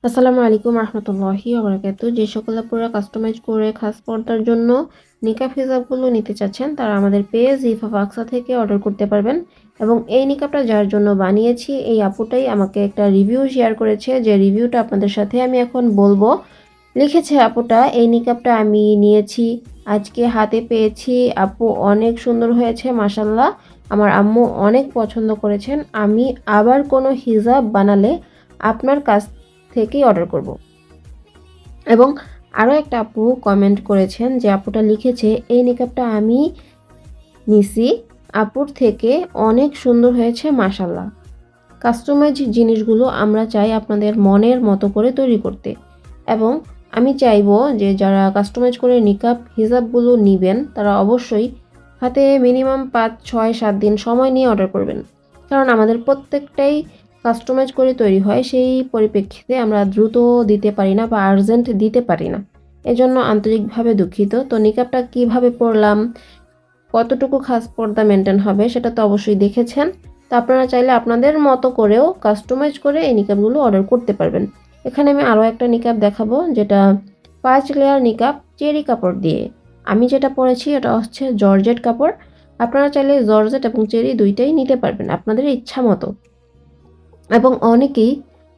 আসসালামু আলাইকুম রহমতুল্লাহি ওয়া যে সকল আপুরা কাস্টমাইজ করে খাস পর্দার জন্য নিকাব হিজাবগুলো নিতে চাচ্ছেন তারা আমাদের পেজ ইফা ফাক্সা থেকে অর্ডার করতে পারবেন। এবং এই নিকাবটা যার জন্য বানিয়েছি এই আপুটাই আমাকে একটা রিভিউ শেয়ার করেছে, যে রিভিউটা আপনাদের সাথে আমি এখন বলবো। লিখেছে আপুটা, এই নিকাবটা আমি নিয়েছি, আজকে হাতে পেয়েছি, আপু অনেক সুন্দর হয়েছে মাশাল্লাহ, আমার আম্মু অনেক পছন্দ করেছেন, আমি আবার কোনো হিজাব বানালে আপনার কাছ থেকেই অর্ডার করব। এবং আরও একটা আপু কমেন্ট করেছেন, যে আপুটা লিখেছে এই নিকাবটা আমি নিছি আপুর থেকে, অনেক সুন্দর হয়েছে মাশাল্লাহ। কাস্টমাইজ জিনিসগুলো আমরা চাই আপনাদের মনের মতো করে তৈরি করতে, এবং আমি চাইবো যে যারা কাস্টমাইজ করে নিকাব হিজাবগুলো নেবেন তারা অবশ্যই হাতে মিনিমাম 5, 6, 7 দিন সময় নিয়ে অর্ডার করবেন, কারণ আমাদের প্রত্যেকটাই কাস্টমাইজ করে তৈরি হয়, সেই পরিপ্রেক্ষিতে আমরা দ্রুত দিতে পারি না বা আর্জেন্ট দিতে পারি না, এজন্য আন্তরিকভাবে দুঃখিত। তো নিকাবটা কিভাবে পরলাম, কতটুকু খাস পর্দা মেনটেন হবে সেটা তো অবশ্যই দেখেছেন। তো আপনারা চাইলে আপনাদের মতো করেও কাস্টমাইজ করে এই নিকাবগুলো অর্ডার করতে পারবেন। এখানে আমি আরও একটা নিকাব দেখাবো, যেটা 5 লেয়ার নিকাব চেরি কাপড় দিয়ে। আমি যেটা পরেছি এটা হচ্ছে জর্জেট কাপড়। আপনারা চাইলে জর্জেট এবং চেরি দুইটাই নিতে পারবেন আপনাদের ইচ্ছা মতো। এবং অনেকেই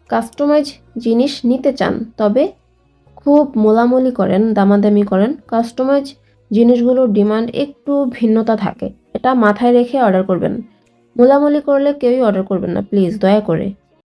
কাস্টমাইজ জিনিস নিতে চান, তবে খুব মোলামুলি করেন, দামাদামি করেন, কাস্টমাইজ জিনিসগুলোর ডিমান্ড একটু ভিন্নতা থাকে, এটা মাথায় রেখে অর্ডার করবেন। মোলামুলি করলে কেউই অর্ডার করবেন না প্লিজ, দয়া করে।